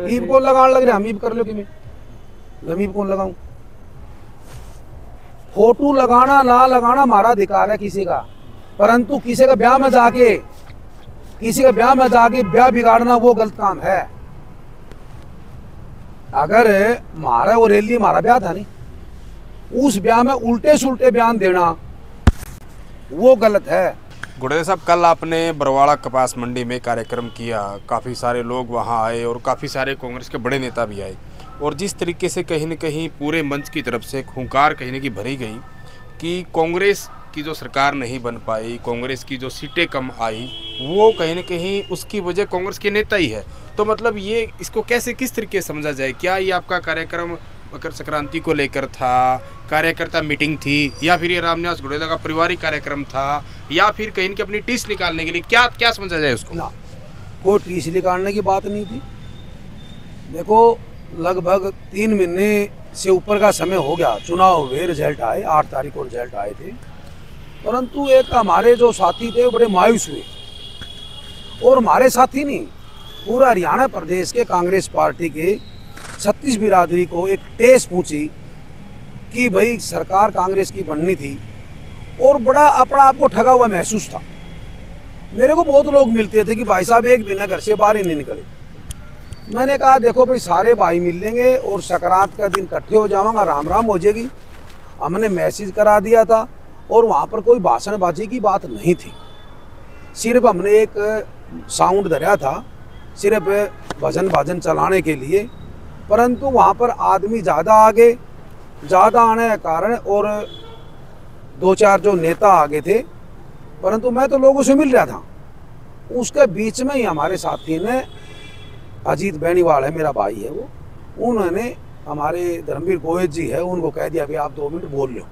ईब कौन लगाने लग रहे, हम ईब कर लो कि मैं ईब कौन लगाऊं। फोटो लगाना ना लगाना हमारा अधिकार है किसी का, परंतु किसी का ब्याह में जाके ब्याह बिगाड़ना वो गलत काम है। अगर हमारा वो रैली हमारा ब्याह था नहीं, उस ब्याह में उल्टे सुल्टे बयान देना वो गलत है। गुड़े साहब, कल आपने बरवाड़ा कपास मंडी में कार्यक्रम किया, काफ़ी सारे लोग वहां आए और काफ़ी सारे कांग्रेस के बड़े नेता भी आए, और जिस तरीके से कहीं न कहीं पूरे मंच की तरफ से हुंकार कहीं न कहीं भरी गई कि कांग्रेस की जो सरकार नहीं बन पाई, कांग्रेस की जो सीटें कम आई, वो कहीं न कहीं उसकी वजह कांग्रेस के नेता ही है। तो मतलब ये इसको कैसे किस तरीके से समझा जाए? क्या ये आपका कार्यक्रम मकर संक्रांति को लेकर था, कार्यकर्ता मीटिंग थी, या फिर ये रामनिवास घोड़ेला का पारिवारिक कार्यक्रम था, या फिर कहीं की अपनी टीस निकालने के लिए क्या क्या समझा जाए उसको? ना, कोई टीस निकालने की बात नहीं थी। देखो, लगभग 3 महीने से ऊपर का समय हो गया, चुनाव हुए, रिजल्ट आए, 8 तारीख को रिजल्ट आए थे, परंतु एक हमारे जो साथी थे वो बड़े मायूस हुए। और हमारे साथी नहीं, पूरा हरियाणा प्रदेश के कांग्रेस पार्टी के 36 बिरादरी को एक टेस पूछी कि भाई सरकार कांग्रेस की बननी थी, और बड़ा अपना आपको ठगा हुआ महसूस था। मेरे को बहुत लोग मिलते थे कि भाई साहब एक दिन घर से बाहर ही नहीं निकले। मैंने कहा देखो भाई, सारे भाई मिल लेंगे और संक्रांत का दिन इकट्ठे हो जाऊंगा, राम राम हो जाएगी। हमने मैसेज करा दिया था और वहाँ पर कोई भाषणबाजी की बात नहीं थी, सिर्फ हमने एक साउंड धरा था सिर्फ भजन भाजन चलाने के लिए, परंतु वहाँ पर आदमी ज़्यादा आने के कारण और 2-4 जो नेता आगे थे, परंतु मैं तो लोगों से मिल रहा था। उसके बीच में ही हमारे साथी ने, अजीत बेनीवाल है, मेरा भाई है वो, उन्होंने हमारे धर्मवीर गोयल जी है, उनको कह दिया कि आप 2 मिनट बोल लो,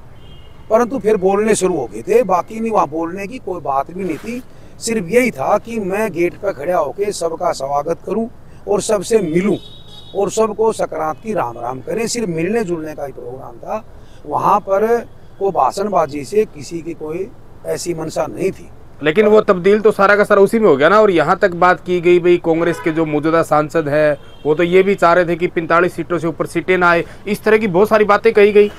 परंतु फिर बोलने शुरू हो गए थे। बाकी नहीं, वहाँ बोलने की कोई बात भी नहीं थी, सिर्फ यही था कि मैं गेट पर खड़ा होकर सबका स्वागत करूं और सबसे मिलूं और सबको संक्रांत की राम राम करें। सिर्फ मिलने जुलने का ही प्रोग्राम था, वहाँ पर वो भाषणबाजी से किसी की कोई ऐसी मंशा नहीं थी। लेकिन वो तब्दील तो सारा का सारा उसी में हो गया ना। और यहाँ तक बात की गई भाई, कांग्रेस के जो मौजूदा सांसद है वो तो ये भी चाह रहे थे कि 45 सीटों से ऊपर सीटें ना आए, इस तरह की बहुत सारी बातें कही गई।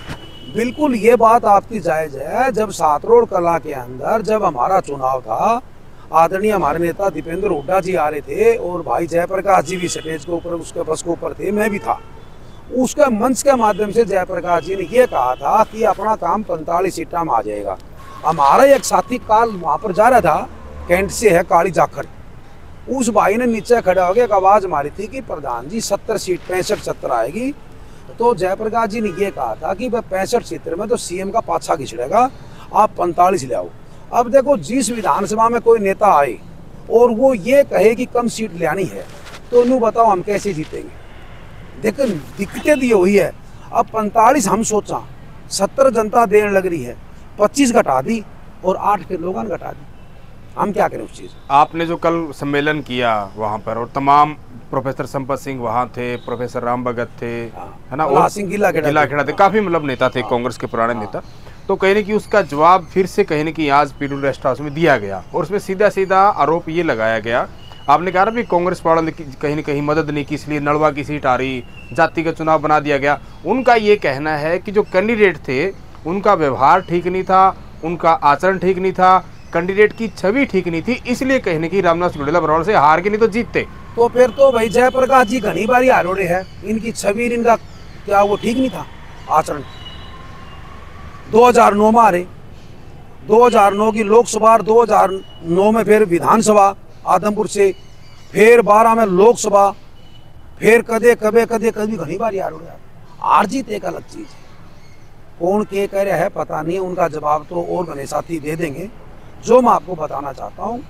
बिल्कुल, ये बात आपकी जायज है। जब सातरोड़ कला के अंदर जब हमारा चुनाव था, आदरणीय हमारे नेता दीपेंद्र हुड्डा जी आ रहे थे और भाई जयप्रकाश जी भी स्टेज के ऊपर, उसके बस के ऊपर थे, मैं भी था। उसके मंच के माध्यम से जयप्रकाश जी ने ये कहा था कि अपना काम 45 सीटा में आ जाएगा। हमारा एक साथी काल वहाँ पर जा रहा था, कैंट से है, काली जाखड़, उस भाई ने नीचे खड़ा होकर एक आवाज़ मारी थी कि प्रधान जी 70 सीट 65-70 आएगी। तो जयप्रकाश जी ने यह कहा था कि वह 65 सीट में तो सीएम का पाछा खिंचड़ेगा, आप 45 ले आओ। अब देखो, जिस विधानसभा में कोई नेता आए और वो ये कहे कि कम सीट लेनी है, तो नू बताओ हम कैसे जीतेंगे? देखो, दिक्कतें दी हुई है। अब 45 हम सोचा, 70 जनता देने लग रही है, 25 घटा दी और 8 के लोगों ने घटा दी, हम क्या करें उस चीज़? आपने जो कल सम्मेलन किया वहाँ पर, और तमाम प्रोफेसर संपत सिंह वहाँ थे, प्रोफेसर राम भगत थे, है ना, और सिंह गिला खेड़ा थे, काफ़ी मतलब नेता थे कांग्रेस के पुराने नेता। तो कहीं न कहीं उसका जवाब फिर से कहीं न कहीं आज पीडब्ल्यू रेस्ट हाउस में दिया गया, और उसमें सीधा सीधा आरोप ये लगाया गया, आपने कहा ना भी कांग्रेस वालों ने कहीं न कहीं मदद नहीं की, इसलिए नलवा की सीट आ रही, जाति का चुनाव बना दिया गया। उनका ये कहना है कि जो कैंडिडेट थे उनका व्यवहार ठीक नहीं था, उनका आचरण ठीक नहीं था, कैंडिडेट की छवि ठीक नहीं थी, इसलिए कहीं न कहीं रामनिवास घोड़ेला बरवाड़ा से हार के नहीं तो जीतते। तो फिर तो भाई जयप्रकाश जी घनी बारी हारोड़े है, इनकी छवि, इनका क्या वो ठीक नहीं था आचरण? 2009 में हारे, 2009 की लोकसभा, 2009 में फिर विधानसभा आदमपुर से, फिर 12 में लोकसभा, फिर कभी घनी बारी हारोड़े। हार जीत एक अलग चीज है, कौन के कह रहा है पता नहीं, उनका जवाब तो और बने साथी दे देंगे। जो मैं आपको बताना चाहता हूँ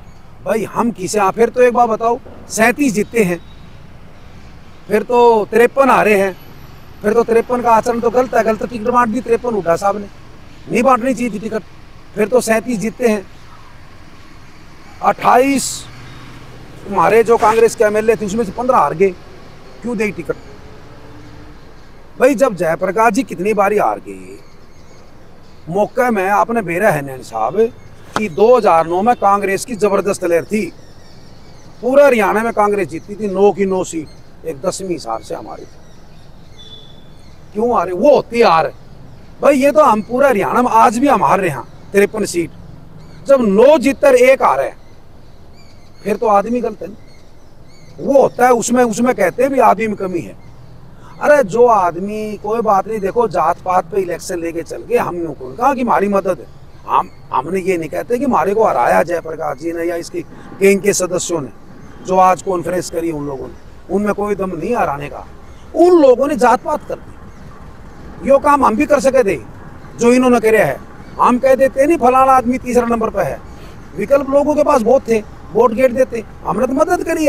भाई, हम किसे, फिर तो एक बार बताओ, 37 जीतते हैं, फिर तो 53 हारे हैं, फिर तो 53 का आचरण तो गलत है, गलत टिकट बांट दी 53 हुड्डा साहब ने, नहीं बांटनी चाहिए थी टिकट। फिर तो 37 जीतते हैं, 28 हमारे जो कांग्रेस के एमएलए थे उसमें से 15 हार गए, क्यों दे टिकट? भाई जब जयप्रकाश जी कितनी बारी हार गए, मौके में आपने बेरा है नैन साहब कि 2009 में कांग्रेस की जबरदस्त लहर थी, पूरे हरियाणा में कांग्रेस जीती थी, 9 की 9 सीट, एक 10वीं हिसाब से हमारी थी। क्यों आ रहे? वो होती आ रहे भाई। ये तो हम पूरा हरियाणा में आज भी हम हार रहे हैं 53 सीट। जब 9 जीतकर 1 आ रहे हैं फिर तो आदमी गलत है। वो होता है उसमें कहते हैं भी आदमी में कमी है। अरे जो आदमी, कोई बात नहीं, देखो जात पात पे इलेक्शन लेके चल गए, हमने कहा कि हमारी मदद है। हमने ये नहीं कहते कि हमारे को हराया जयप्रकाश जी ने या इसकी गैंग के सदस्यों ने जो आज कॉन्फ्रेंस करी उन लोगों ने, उनमें कोई दम नहीं हराने का। उन लोगों ने जात पात कर दी। यो काम हम भी कर सके थे जो इन्होंने करे है। हम कह देते नहीं फलाना आदमी तीसरा नंबर पर है, विकल्प लोगों के पास बहुत थे, वोट गेट देते। हमने तो मदद करी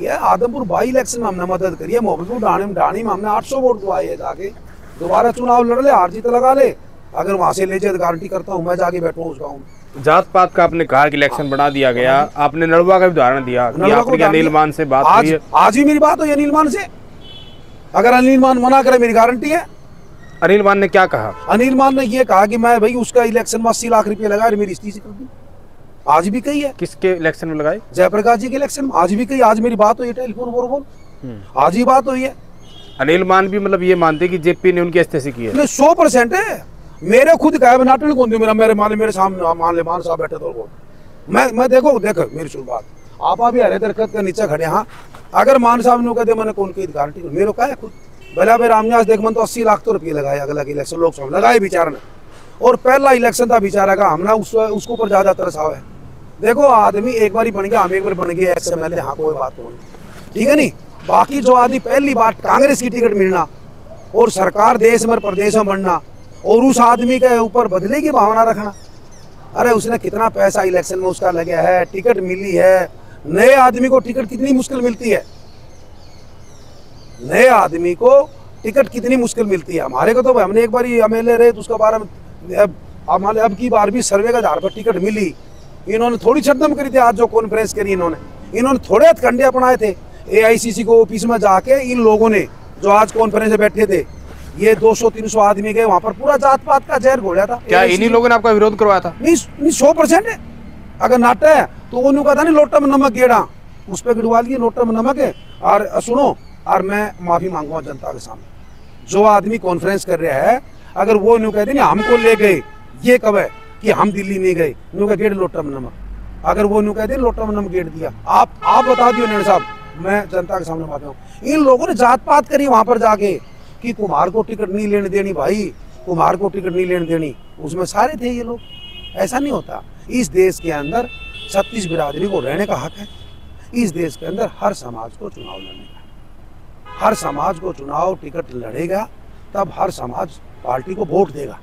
है, आदमपुर बाई इलेक्शन में हमने मदद करी है। मोहम्मदपुर ढाणी में हमने 800 वोट दुआए जाके, दोबारा चुनाव लड़ ले, हार जीत लगा ले, अगर वहां से ले जाए गारंटी करता हूँ मैं जाके बैठूँ उस गाँव में। जात पात का आपने कहा कि इलेक्शन बना दिया गया, आपने नलवा का भी उदाहरण दिया कि आपने अनिल मान से बात हुई है। आज ही मेरी बात हुई अनिल मान से, अगर अनिल मान मना करे मेरी गारंटी है। अनिल मान ने क्या कहा? अनिल मान ने ये कहा कि मैं भाई उसका इलेक्शन में 80 लाख रुपए लगा, मेरी इस्तीफा कर दी। आज भी कही है। किसके इलेक्शन में लगाई? जयप्रकाश जी के इलेक्शन में। आज भी कही, आज मेरी बात हुई टेलीफोन बोल, आज ही बात हुई है। अनिल मान भी मतलब ये मानते कि जेपी ने उनकी इस्तीफा की है? 100% है। मेरे खुद का है, नाटक कौन दी, मेरे सामने मान साहब बैठे तो मैं देखो मेरी सुन बात, आप अभी हरे दरख्त के नीचे खड़े। हाँ, अगर मान साहब ने कहते मैंने कौन की गारंटी मेरे का है खुद भला भाई रामनिवास देख मन तो 80 लाख तो रुपये लगाए अगला इलेक्शन लोकसभा लगाए बेचारा ने, और पहला इलेक्शन था बेचारा का, हमने उसको ऊपर ज्यादा तरसाव है। देखो आदमी एक बार बन गया, हम एक बार बन गए XMLA, हाँ कोई बात नहीं, ठीक है नहीं। बाकी जो आदमी पहली बार कांग्रेस की टिकट मिलना और सरकार देश में प्रदेश में बनना और उस आदमी के ऊपर बदले की भावना रखना, अरे उसने कितना पैसा इलेक्शन में उसका लगा है, टिकट मिली है। नए आदमी को टिकट कितनी मुश्किल मिलती है, नए आदमी को टिकट कितनी मुश्किल मिलती है। हमारे को तो हमने एक बार MLA रहे तो उसका बारे में अब की बार भी सर्वे का आधार पर टिकट मिली। इन्होंने थोड़ी छदम करी थी, आज जो कॉन्फ्रेंस करी इन्होंने थोड़े हथकंडे अपनाए थे। AICC को ऑफिस में जाके इन लोगों ने जो आज कॉन्फ्रेंस में बैठे थे, ये 200-300 आदमी गए वहां पर, पूरा जात पात का जहर घोड़ा था। क्या इन्हीं लोगों ने आपका विरोध करवाया था? नहीं 100% है। अगर नाटा है तो वो कहा था नहीं लोटा में नमक गेड़ा, उस पर गिड़वा लिए लोटा में नमक है। और सुनो, और मैं माफी मांगूंगा जनता के सामने, जो आदमी कॉन्फ्रेंस कर रहा है, अगर वो न्यू कहते नहीं हमको ले गए, ये कब है कि हम दिल्ली नहीं गए, न्यू का गेट लोटा में नमक, अगर वो न्यू कहते लोटा में नमक गेट दिया, आप बता दियो नेड़ साहब, मैं जनता के सामने बात हूँ। इन लोगों ने जात पात करी वहां पर जाके कि कुमार को टिकट नहीं लेने देनी, भाई कुमार को टिकट नहीं लेने देनी, उसमें सारे थे ये लोग। ऐसा नहीं होता। इस देश के अंदर 36 बिरादरी को रहने का हक है। इस देश के अंदर हर समाज को चुनाव लड़ने का, हर समाज को चुनाव टिकट लड़ेगा तब हर समाज पार्टी को वोट देगा।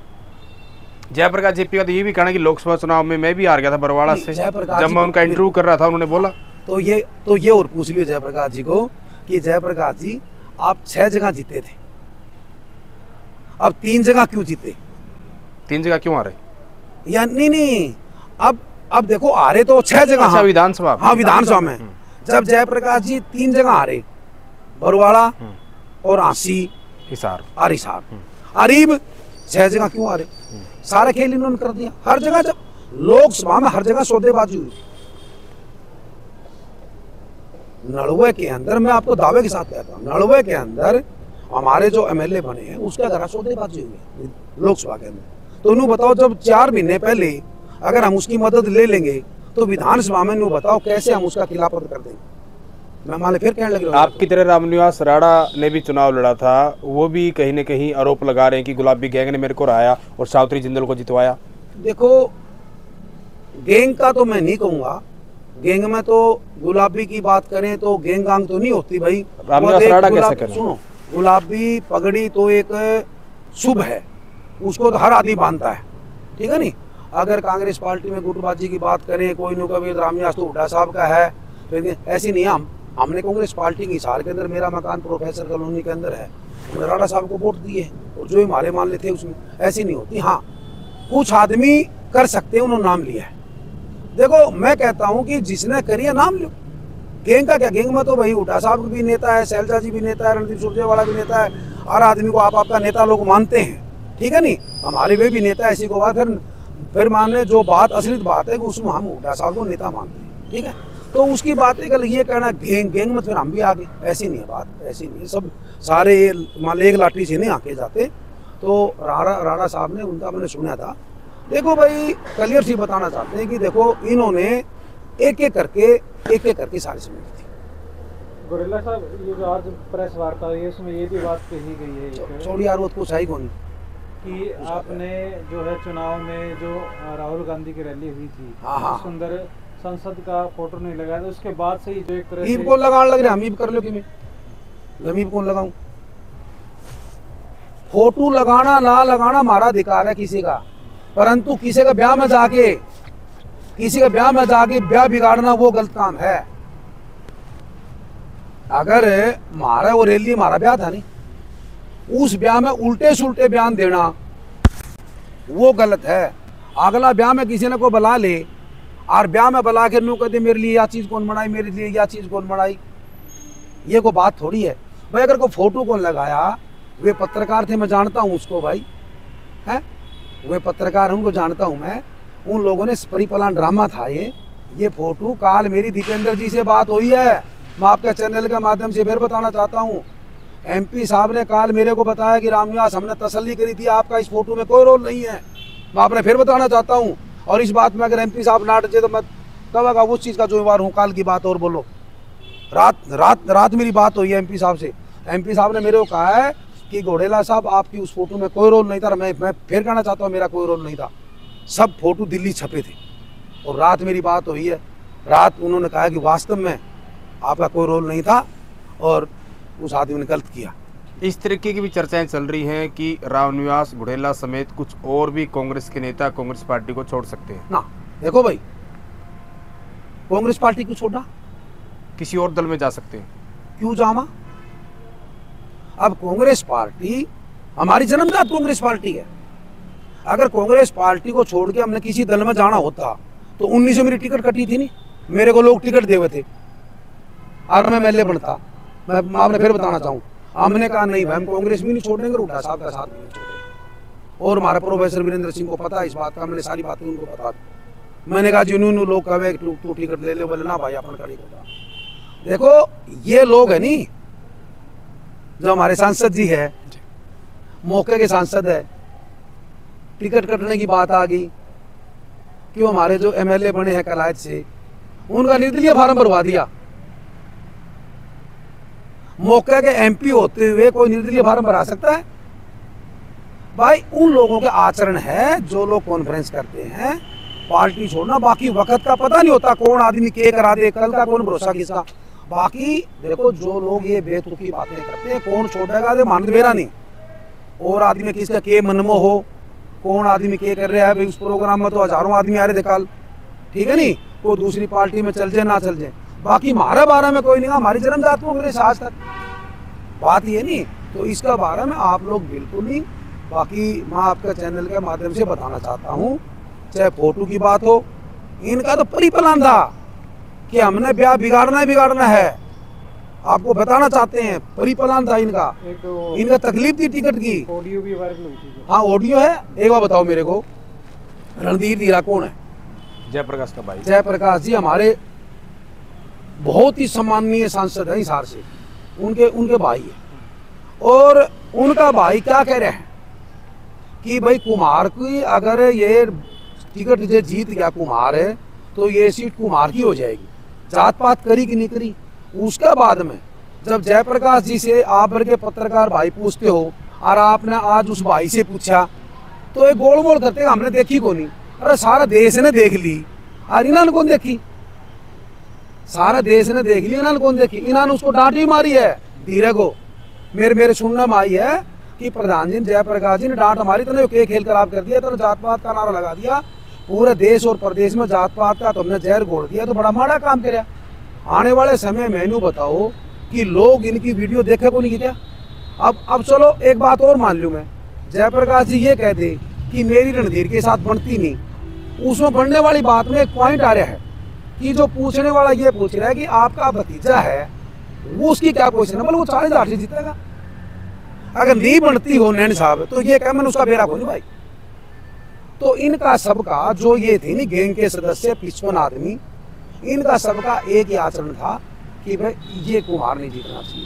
जयप्रकाश जेपी का तो ये भी कहना कि लोकसभा चुनाव में मैं भी हार गया था बरवाड़ा से, जब मैं उनका इंटरव्यू कर रहा था उन्होंने बोला। तो ये और पूछ लियो जयप्रकाश जी को कि जयप्रकाश जी आप 6 जगह जीते थे, अब 3 जगह क्यों जीते? 3 जगह क्यों आ रहे? या नहीं, अब देखो आ रहे तो 6 जगह। अच्छा, विधानसभा? हाँ विधानसभा में जब जयप्रकाश जी 3 जगह आ रहे, बरवाड़ा और आसी हिसार, अरीब 6 जगह क्यों आ रहे? सारा खेल इन्होंने कर दिया। हर जगह जब लोकसभा में हर जगह सौदेबाजी हुई। नड़वे के अंदर मैं आपको दावे के साथ कहता हूँ, नड़वे के अंदर हमारे जो MLA बने हैं उसका घर सौदेबाजी हुई है लोकसभा के अंदर। तो उन्होंने बताओ जब 4 महीने पहले अगर हम उसकी मदद ले लेंगे तो विधानसभा में उन्होंने बताओ कैसे हम उसका खिलाफत कर देंगे। मैं मान फिर कहने लगे आपकी तरह रामनिवास राणा ने भी चुनाव लड़ा था, वो भी कहीं न कहीं आरोप लगा रहे हैं कि गुलाबी गैंग ने मेरे को हराया और सावित्री जिंदल को जितवाया। देखो गैंग का तो मैं नहीं कहूँगा, गैंग में तो गुलाबी की बात करें तो गैंग गांग तो नहीं होती भाई। रामनिवास राणा कैसे करें? सुनो, गुलाबी पगड़ी तो एक शुभ है, उसको तो हर आदमी बांधता है, ठीक है नहीं। अगर कांग्रेस पार्टी में गुटबाजी की बात करें, कोई नो कभी रामनिवास तो हुड्डा साहब का है, तो ऐसी नहीं। हमने कांग्रेस पार्टी की हिसार के अंदर, मेरा मकान प्रोफेसर कॉलोनी के अंदर है, हमने राणा साहब को वोट दिए और जो हमारे मान लेते उसमें ऐसी नहीं होती। हाँ कुछ आदमी कर सकते हैं, उन्होंने नाम लिया है। देखो मैं कहता हूं कि जिसने करिए नाम लो, गैंग का क्या, गैंग में तो भाई हुड्डा साहब भी नेता है, शैलजा जी भी नेता है, रणदीप सुरजेवाला भी नेता है, हर आदमी को आपका नेता लोग मानते हैं, ठीक है नहीं। हमारे वे भी नेता ऐसी को बात फिर मान ले जो बात असली बात है कि उसमें हम हुड्डा साहब को नेता मानते हैं, ठीक है। तो उसकी बात है कल ये कहना गैंग गैंग में फिर हम भी आगे, ऐसी नहीं है बात, ऐसी नहीं है। सब सारे मान एक लाठी से नहीं आके जाते। तो राणा साहब ने उनका मैंने सुना था। देखो भाई क्लियर सी बताना चाहते हैं कि देखो इन्होंने एक एक करके सारी समेटी थी। गुड़ेला साहब, ये जो आज प्रेस वार्ता हुई है इसमें ये भी बात कही गई है छोड़ी यार वो कुछ आई कौन कि आपने जो है चुनाव में जो राहुल गांधी की रैली हुई थी उसके अंदर संसद का फोटो नहीं लगाया, तो उसके बाद से ही जो एक तरह से कौन लगाने लग रहे, हम ही कर लो कि मैं कौन लगाऊं। फोटो लगाना ना लगाना हमारा अधिकार है किसी का, परंतु किसी का ब्याह में जाके ब्याह बिगाड़ना वो गलत काम है। अगर हमारा वो रैली हमारा ब्याह था नहीं, उस ब्याह में उल्टे सुल्टे बयान देना वो गलत है। अगला ब्याह में किसी ने को बुला ले और ब्याह में बुला के न्यू कहते मेरे लिए यह चीज कौन बनाई, मेरे लिए यह चीज कौन बनाई, ये कोई बात थोड़ी है भाई। अगर कोई फोटो कौन लगाया, वे पत्रकार थे, मैं जानता हूँ उसको भाई, है वे पत्रकार उनको जानता हूँ मैं। उन लोगों ने परिपलान ड्रामा था ये फोटो। काल मेरी दीपेंद्र जी से बात हुई है, मैं आपके चैनल के माध्यम से फिर बताना चाहता हूँ। MP साहब ने काल मेरे को बताया कि रामनिवास हमने तसल्ली करी थी आपका इस फोटो में कोई रोल नहीं है। मैं आपने फिर बताना चाहता हूँ, और इस बात में अगर MP साहब ना डटे तो मैं कब उस चीज़ का जिम्मेवार हूँ। काल की बात और बोलो, रात मेरी बात हुई है MP साहब से। MP साहब ने मेरे को कहा है कि घोड़ेला साहब आपकी उस फोटो में कोई रोल नहीं था। मैं फिर कहना चाहता हूँ मेरा कोई रोल नहीं था, सब फोटो दिल्ली छपे थे। और रात मेरी बात हुई है, रात उन्होंने कहा कि वास्तव में आपका कोई रोल नहीं था और उस आदमी ने गलत किया। इस तरीके की भी चर्चाएं चल रही हैं कि रामनिवास घोड़ेला समेत कुछ और भी कांग्रेस के नेता कांग्रेस पार्टी को छोड़ सकते हैं ना। देखो भाई, कांग्रेस पार्टी को छोड़ा, किसी और दल में जा सकते हैं, क्यों जामा। अब कांग्रेस पार्टी हमारी जन्मजात कांग्रेस पार्टी है। अगर कांग्रेस पार्टी को छोड़ के हमने किसी दल में जाना होता तो 19 मेरी टिकट कटी थी नहीं, मेरे को लोग टिकट दे हुए थे और मैं MLA बनता। मैं आपने फिर बताना चाहूँ, हमने कहा नहीं भाई हम कांग्रेस भी नहीं छोड़ेंगे, रूटा साहब का साथ भी नहीं छोड़ेंगे। और हमारे प्रोफेसर वीरेंद्र सिंह को पता है इस बात का, मैंने सारी बातें उनको बता दी। मैंने कहा जिन्होंने लोग कहे तू टिकट ले ले, बोले ना भाई अपन का नहीं होता। देखो ये लोग है नहीं, जो हमारे सांसद जी है, मौके के सांसद है, टिकट कटने की बात आ गई कि हमारे जो MLA बने हैं कलायत से, उनका निर्दलीय फार्म भरवा दिया। मौके के MP होते हुए कोई निर्दलीय फार्म भरा सकता है भाई? उन लोगों के आचरण है जो लोग कॉन्फ्रेंस करते हैं, पार्टी छोड़ना। बाकी वक्त का पता नहीं होता कौन आदमी के करा दे, कल का कौन भरोसा किसका। बाकी देखो जो लोग ये बेतुकी बातें करते हैं, कौन छोड़ेगा दे मान मेरा नहीं, और आदमी किसका के मनमो हो, कौन आदमी के कर रहा है भाई। उस प्रोग्राम में तो हजारों आदमी आ रहे थे कल, ठीक है नहीं, कोई दूसरी पार्टी में चल जाए ना चल जाए, बाकी हमारे बारे में कोई नहीं। हमारी जन्मजात को मेरे आज तक बात ये नहीं, तो इसका बारे में आप लोग बिल्कुल नहीं। बाकी मैं आपका चैनल के माध्यम से बताना चाहता हूँ, चाहे फोटो की बात हो, इनका तो परिप्लान था कि हमने ब्याह बिगाड़ना है। आपको बताना चाहते हैं परिप्लान था इनका, इनका तकलीफ थी टिकट की। ऑडियो भी वायरल हुई थी। हाँ ऑडियो है, एक बार बताओ मेरे को, रणधीर धीरा कौन है? जयप्रकाश का भाई। जयप्रकाश जी हमारे बहुत ही सम्माननीय सांसद है हिसार से, उनके भाई है। और उनका भाई क्या कह रहे हैं कि भाई कुमार की अगर ये टिकट जो जीत गया कुमार है तो ये सीट कुमार की हो जाएगी, जात पात करी कि नहीं करी। उसके बाद में जब जयप्रकाश जी से आप के पत्रकार भाई पूछते हो और आपने आज उस भाई से पूछा तो ये गोल मोल करते हमने देखी को नहीं। अरे सारा देश ने देख ली और इन्होंने कौन देखी? सारा देश ने देख ली, इन्होंने कौन देखी? इन्होंने उसको डांट भी मारी है धीरे को। मेरे सुनने में आई है कि प्रधान जी जयप्रकाश जी ने डांट मारी तो के खेल खराब कर दिया, तो जात पात का नारा लगा दिया, पूरे देश और प्रदेश में जात पात का तुमने जहर घोल दिया, तो बड़ा माड़ा काम कराया। आने वाले समय में इन्हों बताओ कि लोग इनकी वीडियो देखे को नहीं क्या? अब चलो एक बात और मान लूँ मैं, जयप्रकाश जी ये कहते कि मेरी रणधीर के साथ बनती नहीं, उसमें बनने वाली बात में एक पॉइंट आ रहा है कि जो पूछने वाला ये पूछ रहा है कि आपका भतीजा है वो उसकी क्या क्वेश्चन है, बोले वो 40,000 से जीतेगा। अगर नहीं बनती हो नैन साहब तो ये कह मैंने उसका बेरा को नहीं भाई। तो इनका सबका जो ये थे नहीं गैंग के सदस्य 55 आदमी, इनका सबका एक ही आचरण था कि भाई ये कुमार नहीं जीतना चाहिए।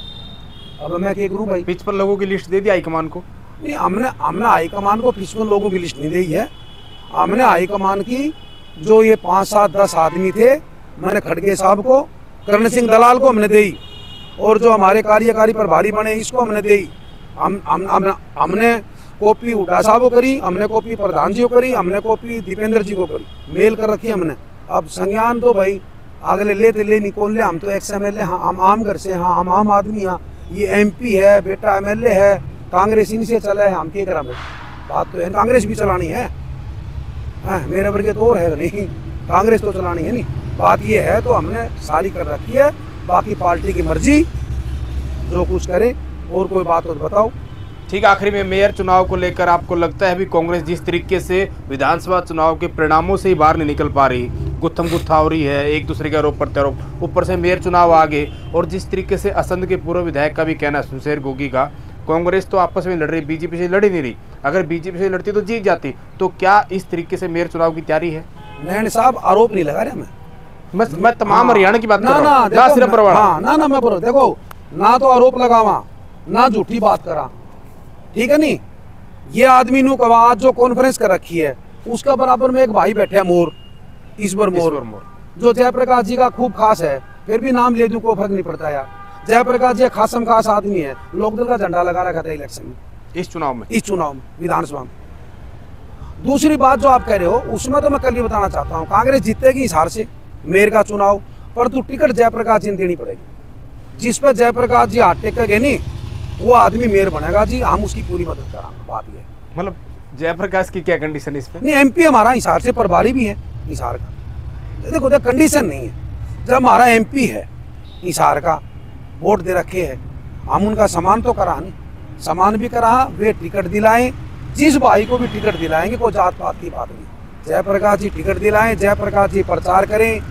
अब मैं क्या करूं भाई? पिच पर लोगों की लिस्ट दे दी हाईकमान को? नहीं, हमने हाईकमान को पिच पर लोगों की लिस्ट नहीं दी है। हमने हाईकमान की जो ये 5, 7, 10 आदमी थे, मैंने खड़गे साहब को, करण सिंह दलाल को हमने दी, और जो हमारे कार्यकारी प्रभारी बने इसको हमने दी। हमने कॉपी हुड्डा साहब को करी, हमने कॉपी प्रधान जी को करी, हमने कॉपी दीपेंद्र जी को करी, मेल कर रखी हमने। अब संज्ञान तो भाई अगले ले निकोल ले, हम तो XMLA, हाँ हम आम घर से, हाँ हम आम आदमी, हाँ ये MP है, बेटा MLA है, कांग्रेस इनसे चला है, हम क्या करा भाई? बात तो है, कांग्रेस भी चलानी है, मेरे वर्ग तो और है नहीं, कांग्रेस तो चलानी है नहीं। बात ये है तो हमने सारी कर रखी है, बाकी पार्टी की मर्जी जो कुछ करे। और कोई बात हो तो बताओ। ठीक, आखिरी में मेयर चुनाव को लेकर आपको लगता है भी कांग्रेस जिस तरीके से विधानसभा चुनाव के परिणामों से ही बाहर नहीं निकल पा रही, गुत्थम गुत्था हो रही है, एक दूसरे के आरोप प्रत्यारोप, ऊपर से मेयर चुनाव आगे, और जिस तरीके से असंध के पूर्व विधायक का भी कहना, शमशेर गोगी का, कांग्रेस तो आपस में लड़ रही, बीजेपी से लड़ ही नहीं रही। अगर बीजेपी से लड़ती तो जीत जाती। तो क्या इस तरीके से मेयर चुनाव की तैयारी है? नैन साहब आरोप नहीं लगा रहे मैं तमाम हरियाणा की बात कर रहा हूं, ना सिर्फ बरवाड़ा। ना मैं बोल, देखो ना तो आरोप लगावा ना झूठी बात करा, ठीक है नहीं। ये आदमी नु कहा आज जो कॉन्फ्रेंस कर रखी है उसका बराबर में एक भाई बैठे हैं मोर, ईश्वर मोर, जो जयप्रकाश जी का खूब खास है, फिर भी नाम ले दूं कोई फर्क नहीं पड़ता यार। जयप्रकाश जी खासम खास आदमी है, लोकदल का झंडा लगा रखा था इलेक्शन में, इस चुनाव में विधानसभा में। दूसरी बात जो आप कह रहे हो उसमें तो मैं कल ही बताना चाहता हूँ, कांग्रेस जीतेगी इस हार से मेयर का चुनाव, पर तो टिकट जयप्रकाश जी ने देनी पड़ेगी। जिस पर जयप्रकाश जी हाथ टेकेंगे नहीं वो आदमी मेयर बनेगा जी, हम उसकी पूरी मदद कराएंगे। बात ये मतलब जयप्रकाश की क्या कंडीशन इस पे? नहीं, MP हमारा हिसार से प्रभारी भी है हिसार का। देखो कंडीशन नहीं है, जब हमारा MP है हिसार का, वोट दे रखे है, हम उनका सम्मान तो करा नहीं, सम्मान भी करा, वे टिकट दिलाएं, जिस भाई को भी टिकट दिलाएंगे, कोई जात पात की बात नहीं। जयप्रकाश जी टिकट दिलाएं, जयप्रकाश जी प्रचार करें।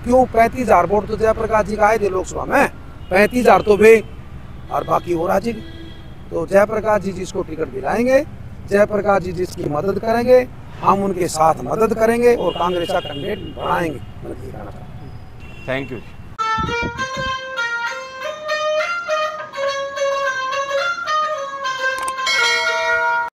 क्यों 35,000 वोट तो जयप्रकाश जी का आए थे लोकसभा में, 35,000 तो वे और बाकी हो राजी। तो जयप्रकाश जी जिसको टिकट दिलाएंगे, जयप्रकाश जी जिसकी मदद करेंगे, हम उनके साथ मदद करेंगे और कांग्रेस का कैंडिडेट बनाएंगे। Thank you.